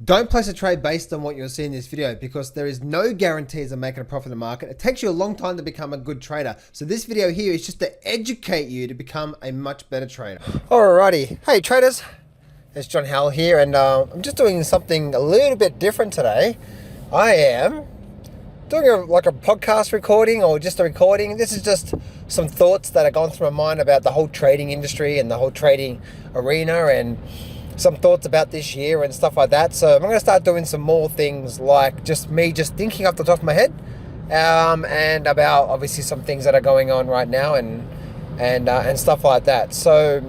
Don't place a trade based on what you'll see in this video because there is no guarantees of making a profit in the market. It takes you a long time to become a good trader. So this video here is just to educate you to become a much better trader. Alrighty. Hey traders, it's John Howell here, and I'm just doing something a little bit different today. I am doing like a podcast recording or just a recording. This is just some thoughts that have gone through my mind about the whole trading industry and the whole trading arena, and some thoughts about this year and stuff like that. So I'm going to start doing some more things like just thinking off the top of my head, and about obviously some things that are going on right now and stuff like that. So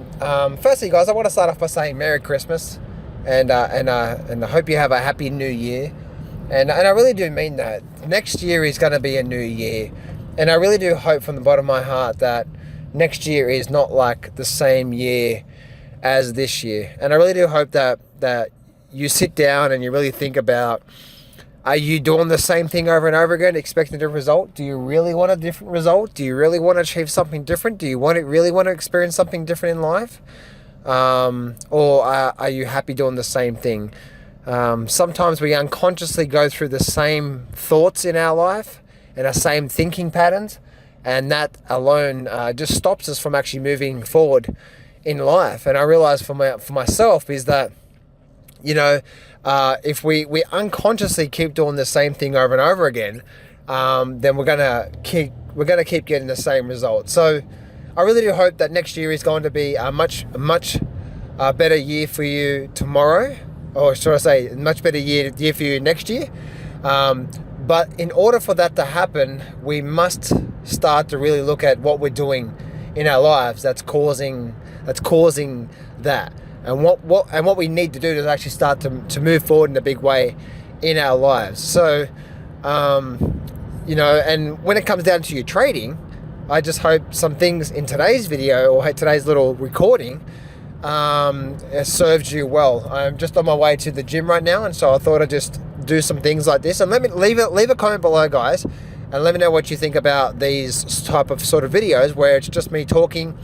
firstly, guys, I want to start off by saying Merry Christmas and I hope you have a happy New Year. And I really do mean that. Next year is going to be a new year, and I really do hope from the bottom of my heart that next year is not like the same year as this year. And I really do hope that you sit down and you really think about, are you doing the same thing over and over again expecting a different result? Do you really want a different result? Do you really want to achieve something different? Do you really want to experience something different in life? Or are you happy doing the same thing? Sometimes we unconsciously go through the same thoughts in our life and the same thinking patterns, and that alone just stops us from actually moving forward in life. And I realize for myself is that, you know, if we unconsciously keep doing the same thing over and over again, then we're gonna keep getting the same result. So I really do hope that next year is going to be a much better year for you tomorrow, or should I say, a much better year for you next year. But in order for that to happen, we must start to really look at what we're doing in our lives that's causing that, and what we need to do to actually start to move forward in a big way in our lives. So you know, and when it comes down to your trading, I just hope some things in today's video or today's little recording served you well. I'm just on my way to the gym right now, and so I thought I'd just do some things like this. And let me leave a comment below, guys, and let me know what you think about these type of sort of videos where it's just me talking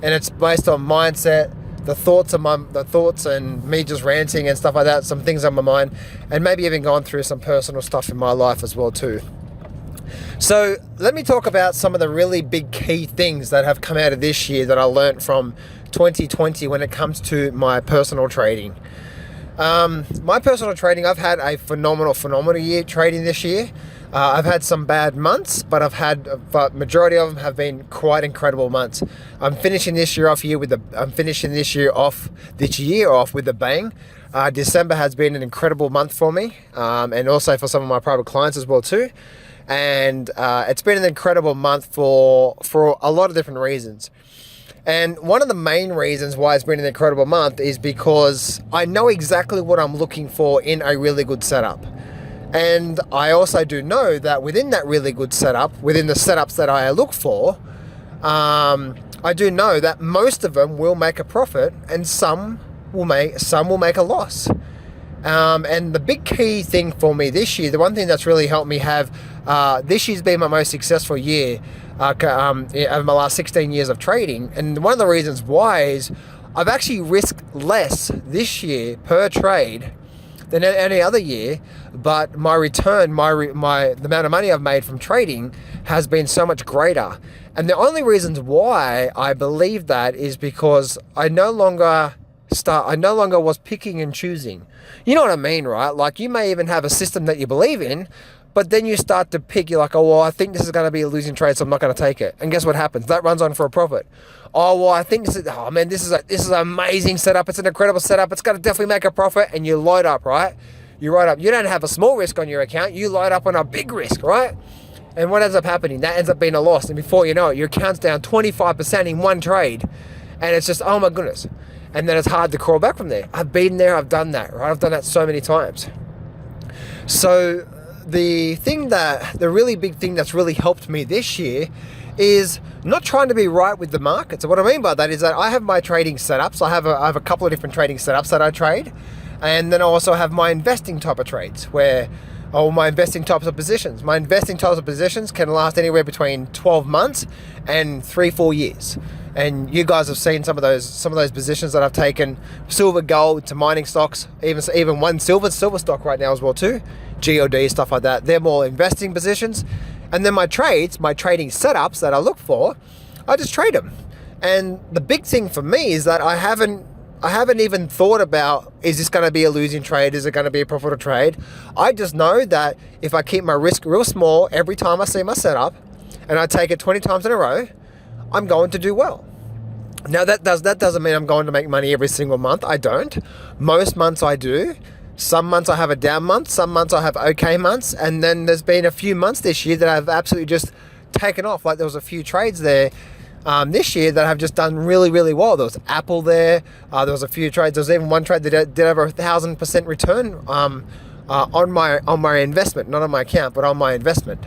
and it's based on mindset, the thoughts and me just ranting and stuff like that, some things on my mind, and maybe even gone through some personal stuff in my life as well too. So let me talk about some of the really big key things that have come out of this year that I learned from 2020 when it comes to my personal trading. My personal trading, I've had a phenomenal year trading this year. I've had some bad months, but majority of them have been quite incredible months. I'm finishing this year off with a bang. December has been an incredible month for me, and also for some of my private clients as well too. And it's been an incredible month for a lot of different reasons. And one of the main reasons why it's been an incredible month is because I know exactly what I'm looking for in a really good setup. And I also do know that within that really good setup, within the setups that I look for, I do know that most of them will make a profit and some will make a loss. And the big key thing for me this year, the one thing that's really helped me have, this year's been my most successful year over my last 16 years of trading. And one of the reasons why is I've actually risked less this year per trade than any other year, but my return, the amount of money I've made from trading has been so much greater. And the only reasons why I believe that is because I no longer was picking and choosing. You know what I mean, right? Like, you may even have a system that you believe in, but then you start to pick, you're like, oh, well, I think this is going to be a losing trade, so I'm not going to take it. And guess what happens? That runs on for a profit. Oh, well, I think this is an amazing setup. It's an incredible setup. It's going to definitely make a profit. And you load up, right? You load up. You don't have a small risk on your account. You load up on a big risk, right? And what ends up happening? That ends up being a loss. And before you know it, your account's down 25% in one trade. And it's just, oh my goodness. And then it's hard to crawl back from there. I've been there. I've done that, right? I've done that so many times. So the really big thing that's really helped me this year is not trying to be right with the market. So what I mean by that is that I have my trading setups. I have a couple of different trading setups that I trade. And then I also have my investing type of trades where, my investing types of positions. My investing types of positions can last anywhere between 12 months and 3-4 years. And you guys have seen some of those positions that I've taken, silver, gold to mining stocks, even one silver stock right now as well too, GOD, stuff like that. They're more investing positions. And then my trading setups that I look for, I just trade them. And the big thing for me is that I haven't even thought about, is this going to be a losing trade? Is it going to be a profitable trade? I just know that if I keep my risk real small every time I see my setup, and I take it 20 times in a row, I'm going to do well. Now that doesn't mean I'm going to make money every single month. I don't. Most months I do. Some months I have a down month. Some months I have okay months. And then there's been a few months this year that I've absolutely just taken off. Like there was a few trades there this year that have just done really, really well. There was Apple there. There was a few trades. There was even one trade that did over 1,000% return on my investment, not on my account, but on my investment.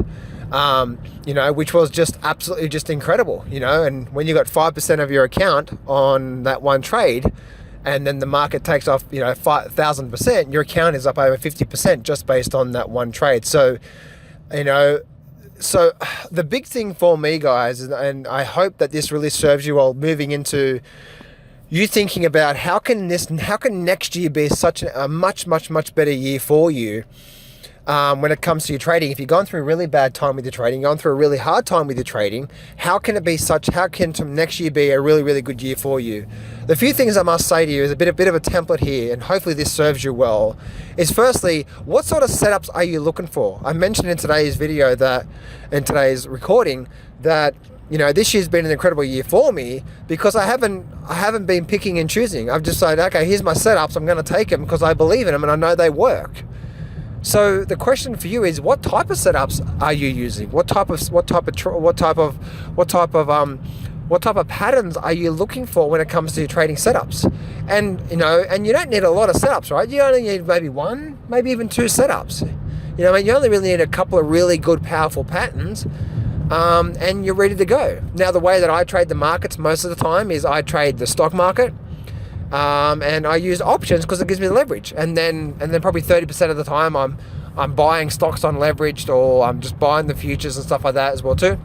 Which was just absolutely just incredible, and when you got 5% of your account on that one trade, and then the market takes off, 5,000%, your account is up over 50% just based on that one trade. So, so the big thing for me, guys, and I hope that this really serves you well moving into you thinking about how can next year be such a much, much, much better year for you. When it comes to your trading, if you're going through a really bad time with your trading, going through a really hard time with your trading, how can next year be a really, really good year for you? The few things I must say to you is a bit of a template here, and hopefully this serves you well, is firstly, what sort of setups are you looking for? I mentioned in today's video in today's recording, that this year's been an incredible year for me because I haven't been picking and choosing. I've just said, okay, here's my setups, I'm going to take them because I believe in them and I know they work. So the question for you is, what type of setups are you using? What type of patterns are you looking for when it comes to your trading setups? And you don't need a lot of setups, right? You only need maybe one, maybe even two setups. You only really need a couple of really good, powerful patterns, and you're ready to go. Now, the way that I trade the markets most of the time is I trade the stock market. And I use options because it gives me leverage, and then probably 30% of the time I'm buying stocks on leveraged, or I'm just buying the futures and stuff like that as well too.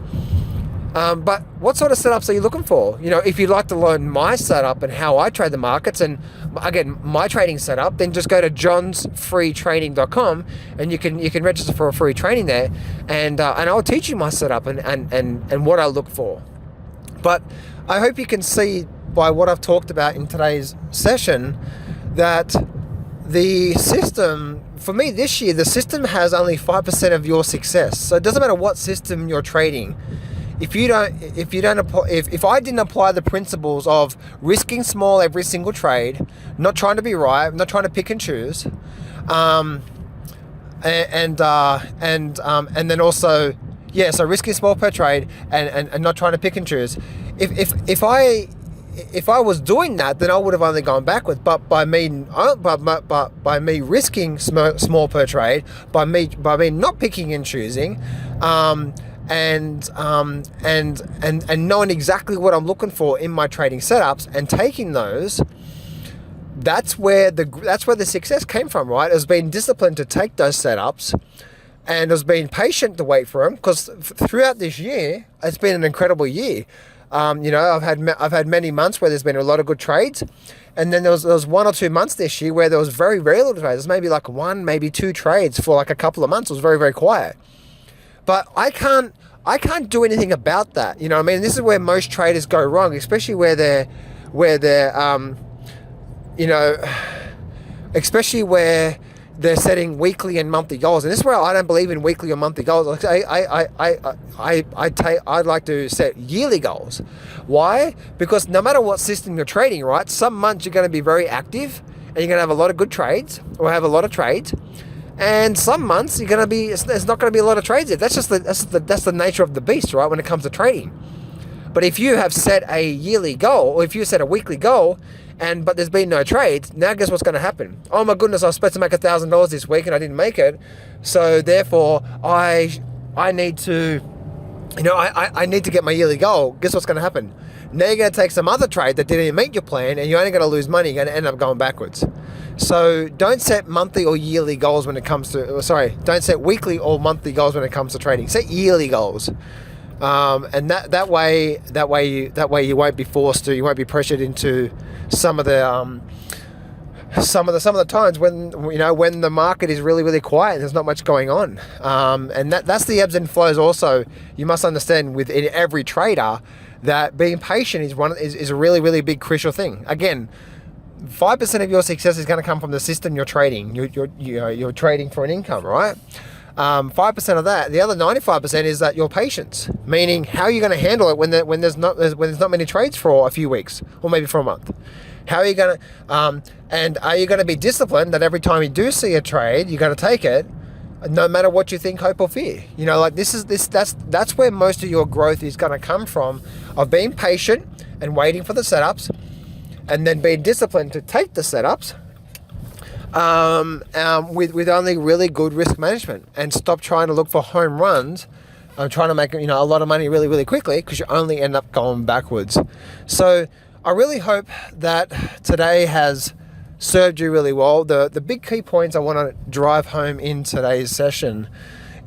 But what sort of setups are you looking for? If you'd like to learn my setup and how I trade the markets, and again my trading setup, then just go to johnsfreetraining.com and you can register for a free training there, and I'll teach you my setup and what I look for. But I hope you can see by what I've talked about in today's session that the system, for me this year, the system has only 5% of your success. So it doesn't matter what system you're trading. If I didn't apply the principles of risking small every single trade, not trying to be right, not trying to pick and choose, and then also, so risking small per trade and not trying to pick and choose. If I was doing that, then I would have only gone backwards. But by me risking small per trade, by me not picking and choosing, and knowing exactly what I'm looking for in my trading setups and taking those, that's where the success came from, right? It's been disciplined to take those setups, and it's been patient to wait for them, because throughout this year, it's been an incredible year. I've had many months where there's been a lot of good trades, and then there was 1 or 2 months this year where there was very, very little trades. There's maybe like 1, maybe 2 trades for like a couple of months. It was very, very quiet. But I can't do anything about that. This is where most traders go wrong, especially especially where they're setting weekly and monthly goals. And this is where I don't believe in weekly or monthly goals. I'd like to set yearly goals. Why? Because no matter what system you're trading, right, some months you're going to be very active and you're going to have a lot of good trades, or have a lot of trades. And some months there's not going to be a lot of trades there. That's the nature of the beast, right, when it comes to trading. But if you have set a yearly goal, or if you set a weekly goal, but there's been no trades, now guess what's going to happen? Oh my goodness, I was supposed to make $1,000 this week and I didn't make it. So therefore, I need to, I need to get my yearly goal. Guess what's going to happen? Now you're going to take some other trade that didn't even meet your plan, and you're only going to lose money. You're going to end up going backwards. So don't set monthly or yearly goals when it comes to, don't set weekly or monthly goals when it comes to trading. Set yearly goals. And that way you won't be forced to, you won't be pressured into some of the times when, you know, when the market is really quiet and there's not much going on. And that's the ebbs and flows. Also, you must understand within every trader that being patient is a really big crucial thing. Again, 5% of your success is going to come from the system you're trading. You're trading for an income, right? 5% of that, the other 95% is that your patience, meaning how you're going to handle it when there's not many trades for a few weeks or maybe for a month. How are you going to, and are you going to be disciplined that every time you do see a trade, you're going to take it, no matter what you think, hope or fear? You know, like that's where most of your growth is going to come from, of being patient and waiting for the setups, and then being disciplined to take the setups, with only really good risk management, and stop trying to look for home runs. Trying to make, you know, a lot of money really quickly, because you only end up going backwards. So I really hope that today has served you really well. The big key points I want to drive home in today's session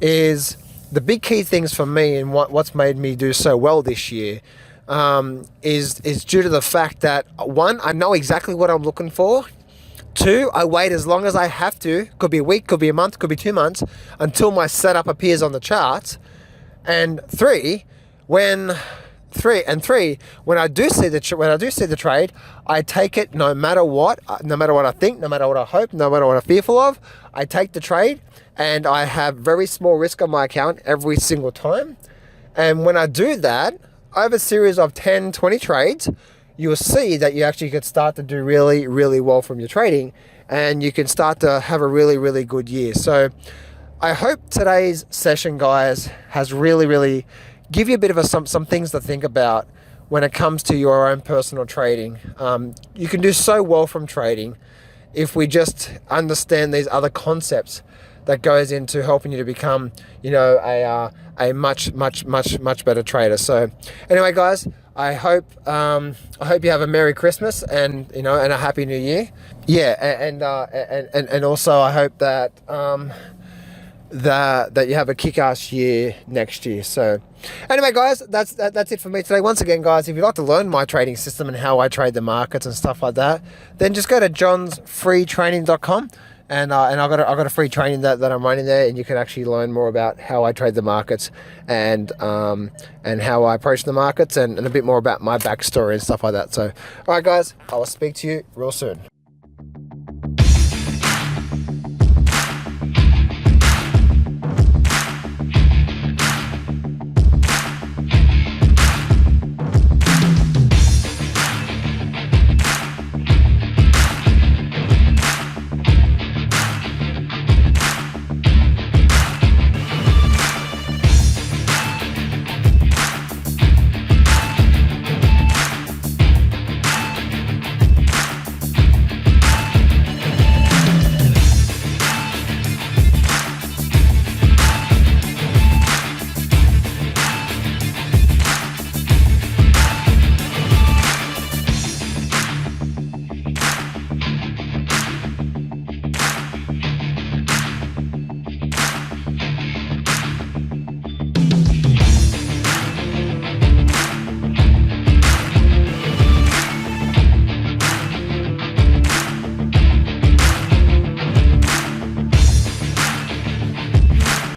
is the big key things for me, and what's made me do so well this year, is due to the fact that, one, I know exactly what I'm looking for. Two, I wait as long as I have to. Could be a week, could be a month, could be 2 months, until my setup appears on the charts. And three, when I do see the trade, I take it no matter what I think, no matter what I hope, no matter what I'm fearful of. I take the trade, and I have very small risk on my account every single time. And when I do that, over a series of 10, 20 trades, you will see that you actually could start to do really well from your trading, and you can start to have a really good year. So I hope today's session, guys, has really give you a bit of some things to think about when it comes to your own personal trading. You can do so well from trading if we just understand these other concepts that goes into helping you to become, you know, a much better trader. So anyway, guys, I hope you have a Merry Christmas and, you know, and a Happy New Year. Yeah, and also I hope that that you have a kick-ass year next year. So anyway, guys, that's it for me today. Once again, guys, if you'd like to learn my trading system and how I trade the markets and stuff like that, then just go to johnsfreetraining.com. And I've got a free training that I'm running there, and you can actually learn more about how I trade the markets, and how I approach the markets, and a bit more about my backstory and stuff like that. So, all right, guys, I will speak to you real soon.